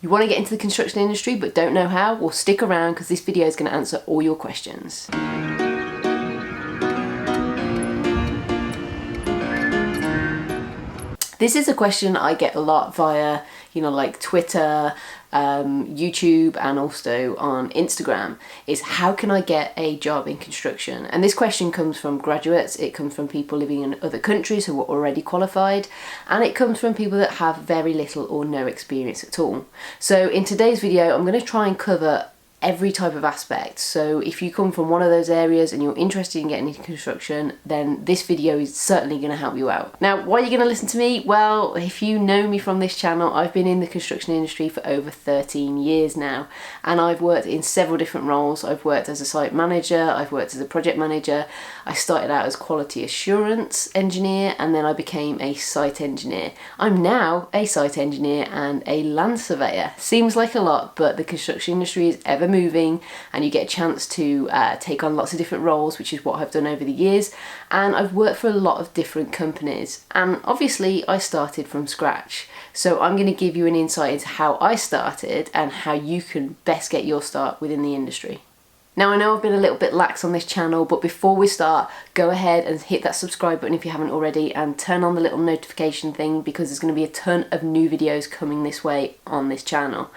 You want to get into the construction industry but don't know how? Well, stick around because this video is going to answer all your questions. This is a question I get a lot via, like Twitter, YouTube, and also on Instagram, is how can I get a job in construction? And this question comes from graduates, it comes from people living in other countries who are already qualified, and it comes from people that have very little or no experience at all. So in today's video, I'm going to try and cover every type of aspect. So if you come from one of those areas and you're interested in getting into construction, then this video is certainly going to help you out. Now, why are you going to listen to me? Well, if you know me from this channel, I've been in the construction industry for over 13 years now, and I've worked in several different roles. I've worked as a site manager, I've worked as a project manager, I started out as quality assurance engineer, and then I became a site engineer. I'm now a site engineer and a land surveyor. Seems like a lot, but the construction industry is ever moving and you get a chance to take on lots of different roles, which is what I've done over the years. And I've worked for a lot of different companies, and obviously I started from scratch. So I'm going to give you an insight into how I started and how you can best get your start within the industry. Now, I know I've been a little bit lax on this channel, but before we start, go ahead and hit that subscribe button if you haven't already, and turn on the little notification thing, because there's going to be a ton of new videos coming this way on this channel.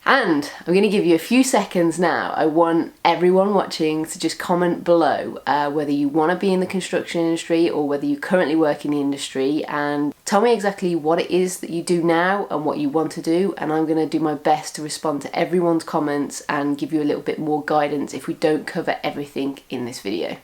And I'm going to give you a few seconds now. I want everyone watching to just comment below whether you want to be in the construction industry or whether you currently work in the industry, and tell me exactly what it is that you do now and what you want to do, and I'm going to do my best to respond to everyone's comments and give you a little bit more guidance if we don't cover everything in this video.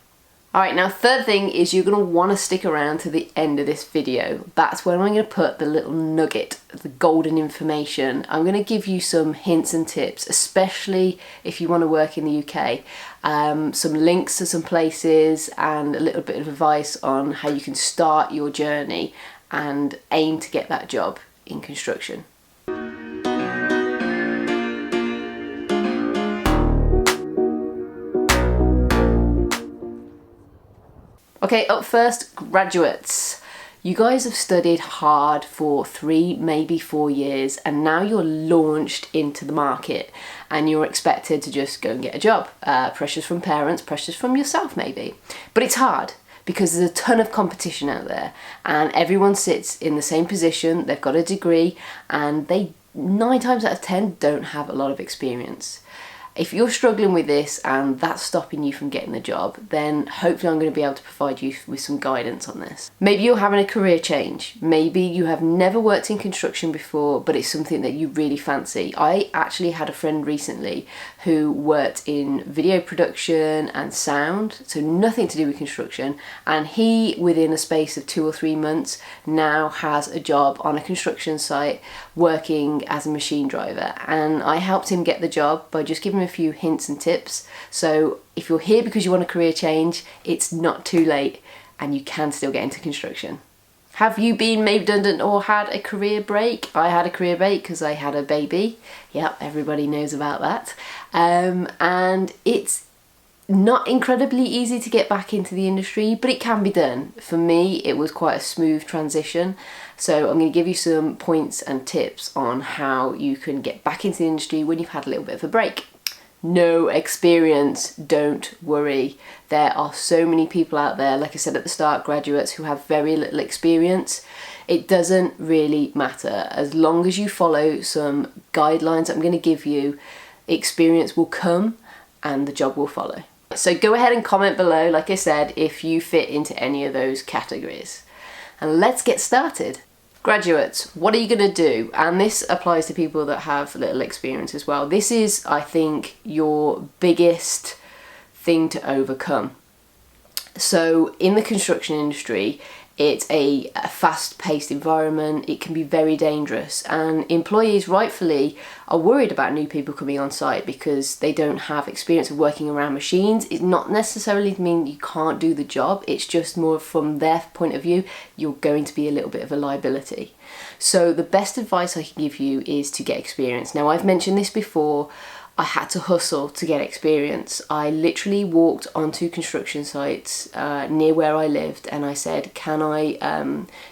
Alright, now third thing is you're going to want to stick around to the end of this video. That's when I'm going to put the little nugget, the golden information. I'm going to give you some hints and tips, especially if you want to work in the UK. Some links to some places and a little bit of advice on how you can start your journey and aim to get that job in construction. Okay, up first, graduates. You guys have studied hard for 3, maybe 4 years, and now you're launched into the market and you're expected to just go and get a job. Pressures from parents, pressures from yourself maybe. But it's hard because there's a ton of competition out there and everyone sits in the same position, they've got a degree, and they 9 times out of 10 don't have a lot of experience. If you're struggling with this and that's stopping you from getting the job, then hopefully I'm going to be able to provide you with some guidance on this. Maybe you're having a career change. Maybe you have never worked in construction before, but it's something that you really fancy. I actually had a friend recently who worked in video production and sound, so nothing to do with construction, and he, within a space of 2 or 3 months, now has a job on a construction site working as a machine driver. And I helped him get the job by just giving him a few hints and tips. So if you're here because you want a career change, it's not too late and you can still get into construction. Have you been made redundant or had a career break? I had a career break because I had a baby. Yep, everybody knows about that. And it's not incredibly easy to get back into the industry, but it can be done. For me, it was quite a smooth transition. So I'm going to give you some points and tips on how you can get back into the industry when you've had a little bit of a break. No experience, don't worry. There are so many people out there, like I said at the start, graduates who have very little experience. It doesn't really matter. As long as you follow some guidelines I'm going to give you, experience will come and the job will follow. So go ahead and comment below, like I said, if you fit into any of those categories. And let's get started. Graduates, what are you going to do? And this applies to people that have little experience as well. This is, I think, your biggest thing to overcome. So in the construction industry, it's a fast-paced environment. It can be very dangerous, and employees rightfully are worried about new people coming on site because they don't have experience of working around machines. It's not necessarily to mean you can't do the job. It's just more from their point of view, you're going to be a little bit of a liability. So the best advice I can give you is to get experience. Now, I've mentioned this before. I had to hustle to get experience. I literally walked onto construction sites near where I lived, and I said, can I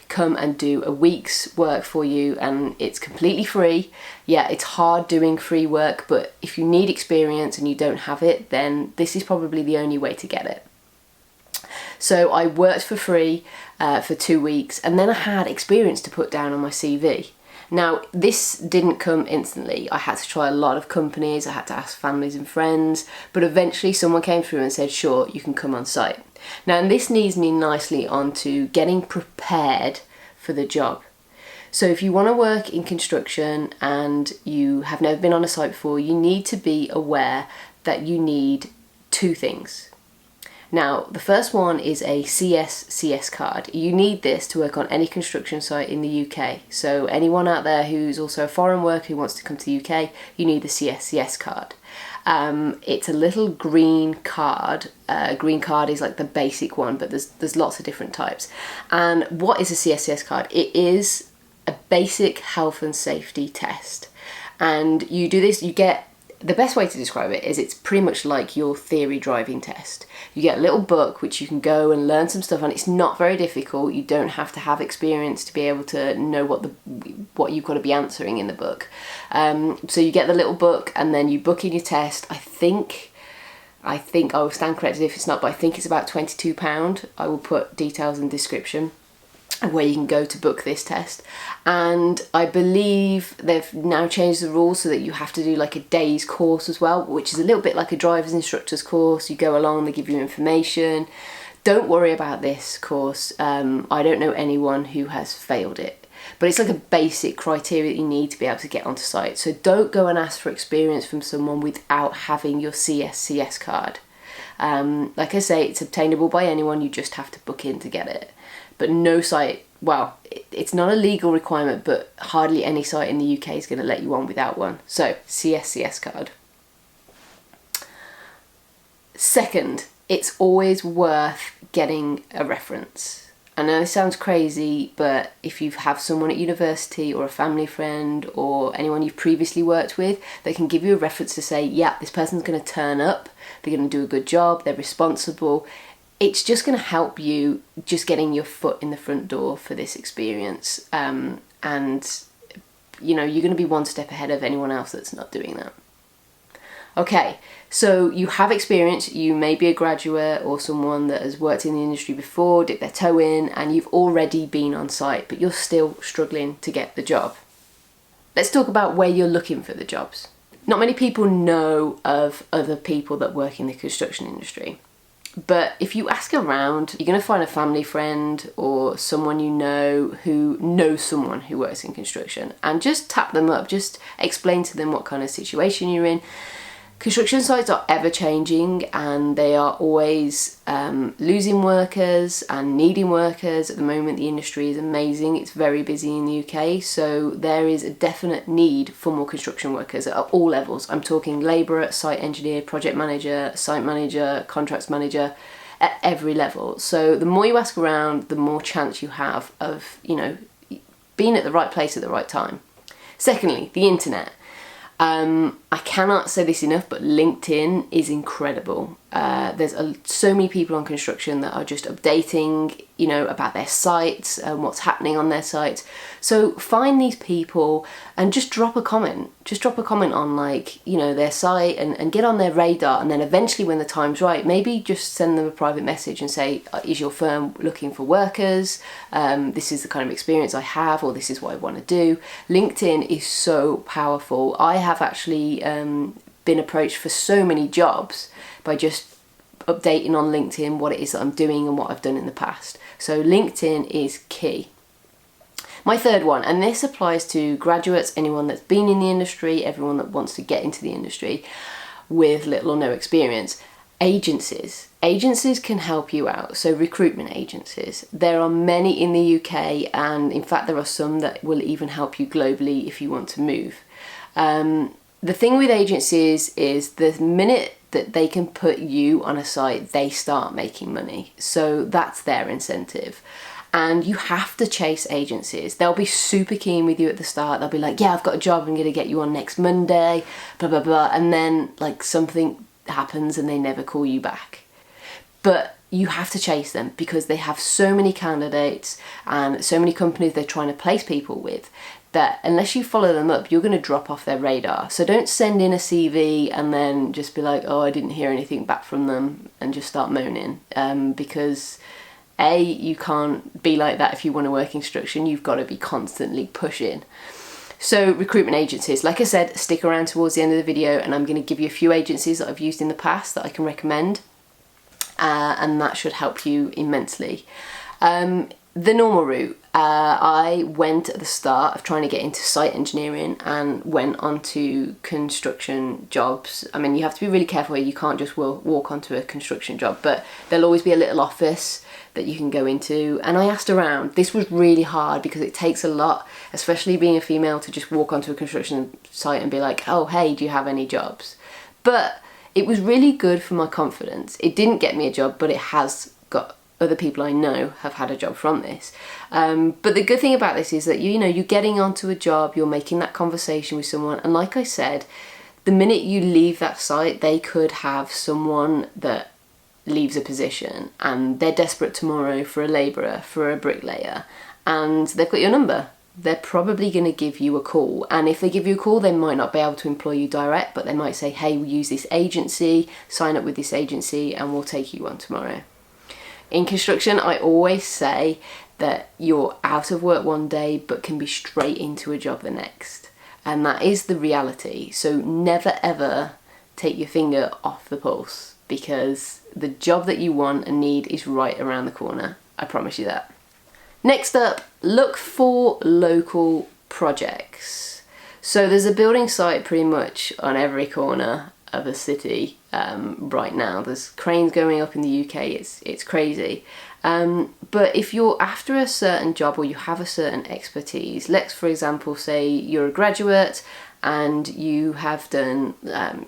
come and do a week's work for you? And it's completely free. Yeah, it's hard doing free work, but if you need experience and you don't have it, then this is probably the only way to get it. So I worked for free for 2 weeks, and then I had experience to put down on my CV. Now, this didn't come instantly. I had to try a lot of companies, I had to ask families and friends, but eventually someone came through and said, sure, you can come on site. Now, and this leads me nicely onto getting prepared for the job. So if you want to work in construction and you have never been on a site before, you need to be aware that you need 2 things. Now, the first one is a CSCS card. You need this to work on any construction site in the UK. So anyone out there who's also a foreign worker who wants to come to the UK, you need the CSCS card. It's a little green card. Green card is like the basic one, but there's lots of different types. And what is a CSCS card? It is a basic health and safety test. And you do this, the best way to describe it is it's pretty much like your theory driving test. You get a little book which you can go and learn some stuff on. It's not very difficult. You don't have to have experience to be able to know what you've got to be answering in the book. So you get the little book and then you book in your test. I think I will stand corrected if it's not, but I think it's about £22. I will put details in the description where you can go to book this test. And I believe they've now changed the rules so that you have to do like a day's course as well, which is a little bit like a driver's instructor's course. You go along, they give you information. Don't worry about this course. I don't know anyone who has failed it, but it's like a basic criteria that you need to be able to get onto site. So don't go and ask for experience from someone without having your CSCS card. Like I say, it's obtainable by anyone. You just have to book in to get it. But no site, well, it's not a legal requirement, but hardly any site in the UK is going to let you on without one. So, CSCS card. Second, it's always worth getting a reference. I know this sounds crazy, but if you have someone at university or a family friend or anyone you've previously worked with that can give you a reference to say, yeah, this person's going to turn up, they're going to do a good job, they're responsible, it's just going to help you just getting your foot in the front door for this experience. And, you know, you're going to be one step ahead of anyone else that's not doing that. Okay, so you have experience, you may be a graduate or someone that has worked in the industry before, dipped their toe in, and you've already been on site, but you're still struggling to get the job. Let's talk about where you're looking for the jobs. Not many people know of other people that work in the construction industry. But if you ask around, you're going to find a family friend or someone you know who knows someone who works in construction, and just tap them up, just explain to them what kind of situation you're in. Construction sites are ever changing and they are always losing workers and needing workers. At the moment, the industry is amazing. It's very busy in the UK, so there is a definite need for more construction workers at all levels. I'm talking labourer, site engineer, project manager, site manager, contracts manager, at every level. So the more you ask around, the more chance you have of, you know, being at the right place at the right time. Secondly, the internet. I cannot say this enough, but LinkedIn is incredible. There's so many people on construction that are just updating, you know, about their sites and what's happening on their sites. So find these people and just drop a comment. Just drop a comment on, like, you know, their site and get on their radar. And then eventually when the time's right, maybe just send them a private message and say, is your firm looking for workers? This is the kind of experience I have, or this is what I want to do. LinkedIn is so powerful. I have actually been approached for so many jobs by just updating on LinkedIn what it is that I'm doing and what I've done in the past. So LinkedIn is key. My third one, and this applies to graduates, anyone that's been in the industry, everyone that wants to get into the industry with little or no experience. Agencies. Agencies can help you out. So recruitment agencies. There are many in the UK, and in fact there are some that will even help you globally if you want to move. The thing with agencies is the minute that they can put you on a site, they start making money. So that's their incentive. And you have to chase agencies. They'll be super keen with you at the start. They'll be like, yeah, I've got a job, I'm gonna get you on next Monday, blah, blah, blah. And then like something happens and they never call you back. But you have to chase them because they have so many candidates and so many companies they're trying to place people with that unless you follow them up, you're gonna drop off their radar. So don't send in a CV and then just be like, oh, I didn't hear anything back from them and just start moaning, because A, you can't be like that if you want to work in construction. You've got to be constantly pushing. So recruitment agencies, like I said, stick around towards the end of the video and I'm going to give you a few agencies that I've used in the past that I can recommend, and that should help you immensely. The normal route, I went at the start of trying to get into site engineering and went onto construction jobs. I mean, you have to be really careful here. You can't just walk onto a construction job, but there'll always be a little office that you can go into. And I asked around. This was really hard because it takes a lot, especially being a female, to just walk onto a construction site and be like, oh, hey, do you have any jobs? But it was really good for my confidence. It didn't get me a job, but it has got other people I know have had a job from this. But the good thing about this is that, you know, you're getting onto a job, you're making that conversation with someone. And like I said, the minute you leave that site, they could have someone that leaves a position and they're desperate tomorrow for a labourer, for a bricklayer, and they've got your number. They're probably going to give you a call, and if they give you a call, they might not be able to employ you direct, but they might say, hey, we use this agency, sign up with this agency and we'll take you on tomorrow. In construction, I always say that you're out of work one day but can be straight into a job the next, and that is the reality. So never ever take your finger off the pulse, because the job that you want and need is right around the corner. I promise you that. Next up, look for local projects. So there's a building site pretty much on every corner of a city right now. There's cranes going up in the UK, it's crazy. But if you're after a certain job or you have a certain expertise, let's for example say you're a graduate and you have done,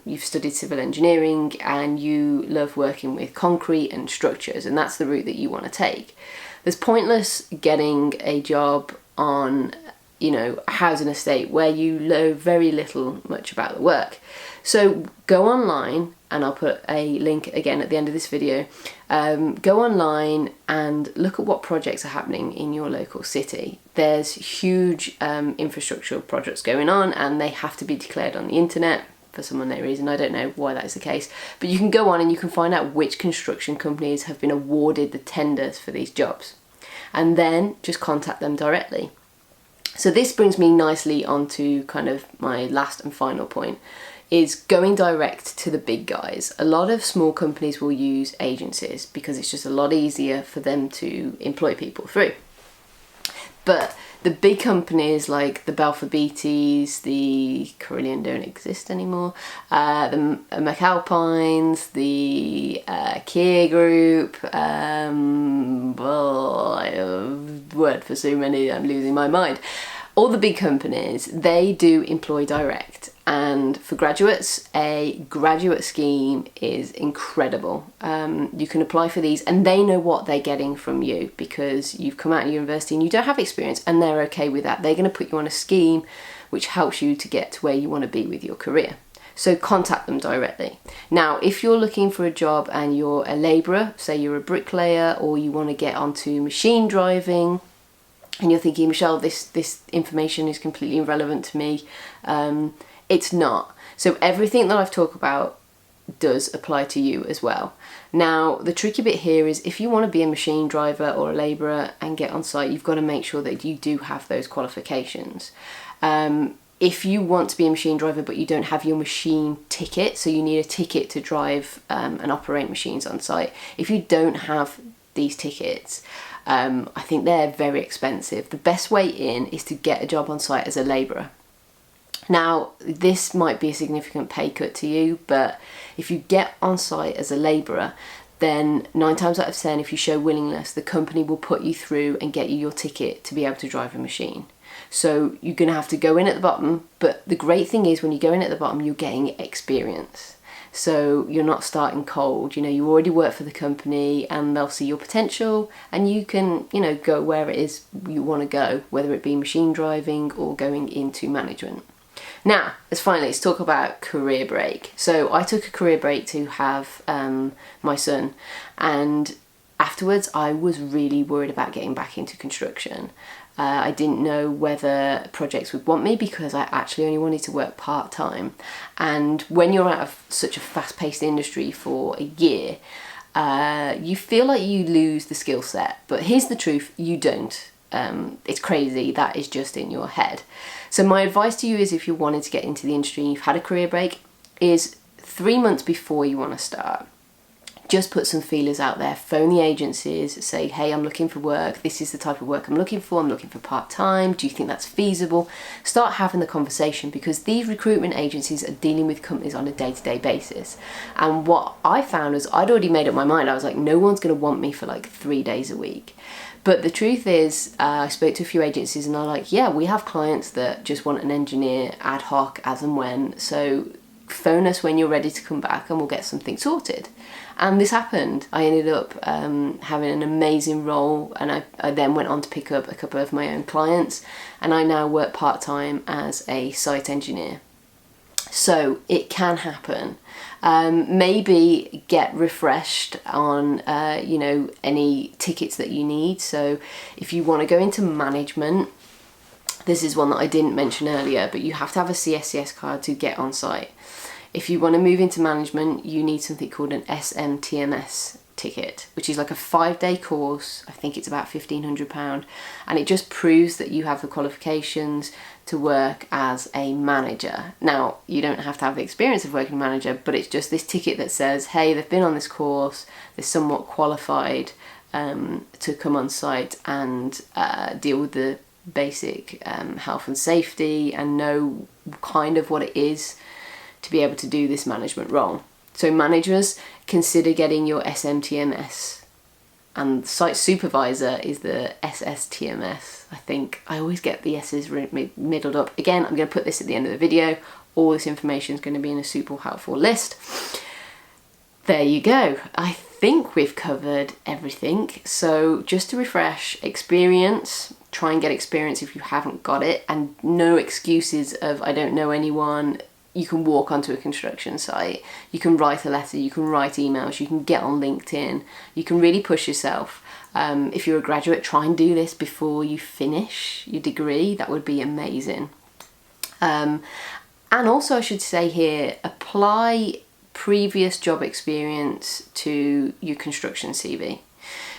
you've studied civil engineering and you love working with concrete and structures, and that's the route that you want to take. There's pointless getting a job on, you know, a housing estate where you know very much about the work. So go online, and I'll put a link again at the end of this video. Go online and look at what projects are happening in your local city. There's huge infrastructural projects going on and they have to be declared on the internet for some unknown reason. I don't know why that is the case, but you can go on and you can find out which construction companies have been awarded the tenders for these jobs, and then just contact them directly. So this brings me nicely onto kind of my last and final point, is going direct to the big guys. A lot of small companies will use agencies because it's just a lot easier for them to employ people through. But the big companies like the Balfour Beatties, the Carillion don't exist anymore, the McAlpines, the Kia Group, word for so many, I'm losing my mind. All the big companies, they do employ direct, and for graduates, a graduate scheme is incredible. You can apply for these and they know what they're getting from you because you've come out of university and you don't have experience, and they're okay with that. They're going to put you on a scheme which helps you to get to where you want to be with your career. So contact them directly. Now, if you're looking for a job and you're a labourer, say you're a bricklayer, or you want to get onto machine driving, and you're thinking, Michelle, this information is completely irrelevant to me, it's not. So everything that I've talked about does apply to you as well. Now, the tricky bit here is if you want to be a machine driver or a labourer and get on site, you've got to make sure that you do have those qualifications. If you want to be a machine driver but you don't have your machine ticket, so you need a ticket to drive and operate machines on site, if you don't have these tickets, I think they're very expensive. The best way in is to get a job on site as a labourer. Now, this might be a significant pay cut to you, but if you get on site as a labourer, then 9 times out of 10, if you show willingness, the company will put you through and get you your ticket to be able to drive a machine. So you're going to have to go in at the bottom, but the great thing is when you go in at the bottom, you're getting experience. So you're not starting cold. You know, you already work for the company and they'll see your potential, and you can, you know, go where it is you want to go, whether it be machine driving or going into management. Now, let's talk about career break. So I took a career break to have my son, and afterwards I was really worried about getting back into construction. I didn't know whether projects would want me because I actually only wanted to work part-time. And when you're out of such a fast-paced industry for a year, you feel like you lose the skill set. But here's the truth, you don't. It's crazy, that is just in your head. So my advice to you is, if you're wanting to get into the industry and you've had a career break, is 3 months before you want to start, just put some feelers out there, phone the agencies, say, hey, I'm looking for work, this is the type of work I'm looking for part-time, do you think that's feasible? Start having the conversation, because these recruitment agencies are dealing with companies on a day-to-day basis. And what I found is, I'd already made up my mind. I was like, no one's going to want me for like 3 days a week. But the truth is, I spoke to a few agencies and they're like, yeah, we have clients that just want an engineer ad hoc as and when, so phone us when you're ready to come back and we'll get something sorted. And this happened. I ended up having an amazing role, and I then went on to pick up a couple of my own clients, and I now work part-time as a site engineer. So it can happen. Maybe get refreshed on you know, any tickets that you need. So if you want to go into management, this is one that I didn't mention earlier, but you have to have a CSCS card to get on site. If you want to move into management, you need something called an SMTMS ticket, which is like a 5-day course. I think it's about £1,500, and it just proves that you have the qualifications to work as a manager. Now, you don't have to have the experience of working manager, but it's just this ticket that says, hey, they've been on this course, they're somewhat qualified to come on site and deal with the basic health and safety, and know kind of what it is to be able to do this management role. So managers, consider getting your SMTMS, and site supervisor is the SSTMS. I think I always get the S's middled up. Again, I'm going to put this at the end of the video. All this information is going to be in a super helpful list. There you go. I think we've covered everything. So just to refresh, experience, try and get experience if you haven't got it, and no excuses of I don't know anyone. You can walk onto a construction site, you can write a letter, you can write emails, you can get on LinkedIn, you can really push yourself. If you're a graduate, try and do this before you finish your degree. That would be amazing. And also, I should say here, apply previous job experience to your construction CV.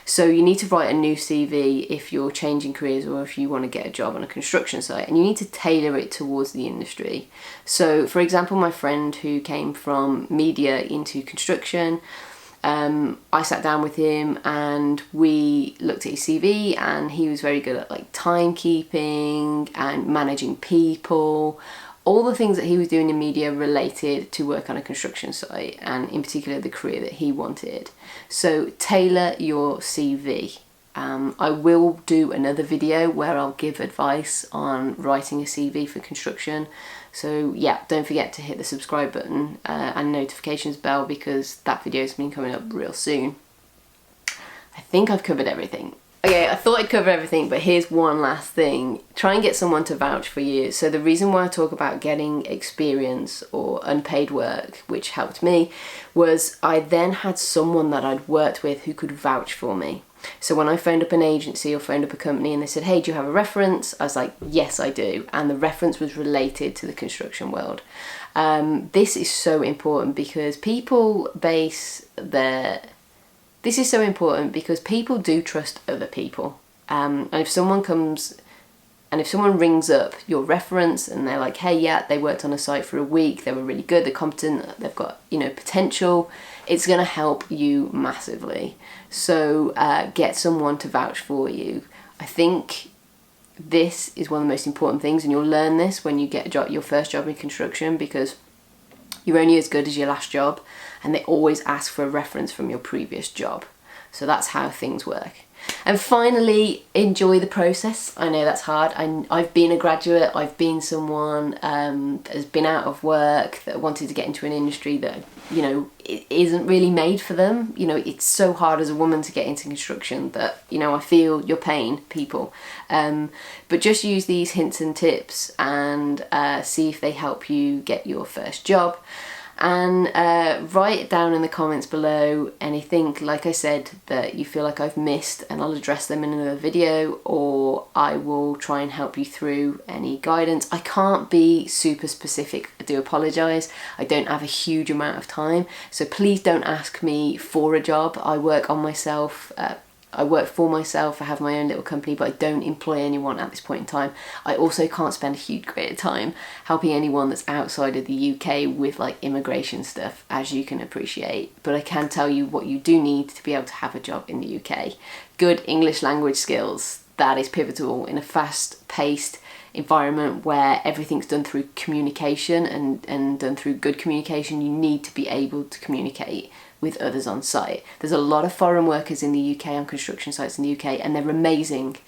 So you need to write a new CV if you're changing careers or if you want to get a job on a construction site, and you need to tailor it towards the industry. So for example, my friend who came from media into construction, I sat down with him and we looked at his CV, and he was very good at like timekeeping and managing people. All the things that he was doing in media related to work on a construction site, and in particular the career that he wanted. So tailor your CV. I will do another video where I'll give advice on writing a CV for construction. So yeah, don't forget to hit the subscribe button and notifications bell, because that video has been coming up real soon. I think I've covered everything. Okay, I thought I'd cover everything, but here's one last thing. Try and get someone to vouch for you. So the reason why I talk about getting experience or unpaid work, which helped me, was I then had someone that I'd worked with who could vouch for me. So when I phoned up an agency or phoned up a company and they said, hey, do you have a reference? I was like, yes, I do. And the reference was related to the construction world. This is so important because people base their... This is so important because people do trust other people. And if someone rings up your reference and they're like, hey, yeah, they worked on a site for a week, they were really good, they're competent, they've got, you know, potential, it's going to help you massively. So get someone to vouch for you. I think this is one of the most important things, and you'll learn this when you get a job, your first job in construction, because you're only as good as your last job, and they always ask for a reference from your previous job. So that's how things work. And finally, enjoy the process. I know that's hard. I've been a graduate. I've been someone that has been out of work, that wanted to get into an industry that, you know, it isn't really made for them. You know, it's so hard as a woman to get into construction that, you know, I feel your pain, people. But just use these hints and tips and see if they help you get your first job. And write it down in the comments below anything, like I said, that you feel like I've missed, and I'll address them in another video, or I will try and help you through any guidance. I can't be super specific, I do apologise. I don't have a huge amount of time, so please don't ask me for a job. I work on myself. I work for myself, I have my own little company, but I don't employ anyone at this point in time. I also can't spend a huge great time helping anyone that's outside of the UK with like immigration stuff, as you can appreciate. But I can tell you what you do need to be able to have a job in the UK. Good English language skills, that is pivotal in a fast-paced environment where everything's done through communication and done through good communication. You need to be able to communicate with others on site. There's a lot of foreign workers in the UK on construction sites in the UK, and they're amazing,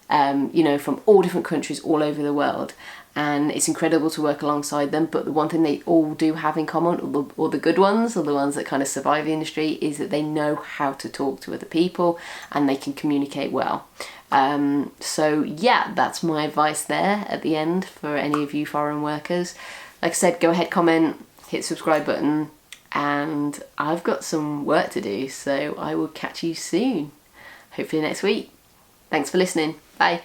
you know, from all different countries all over the world, and it's incredible to work alongside them. But the one thing they all do have in common, or the good ones, or the ones that kind of survive the industry, is that they know how to talk to other people and they can communicate well. So yeah, that's my advice there at the end for any of you foreign workers. Like I said, go ahead, comment, hit subscribe button, and I've got some work to do, so I will catch you soon, hopefully next week. Thanks for listening. Bye.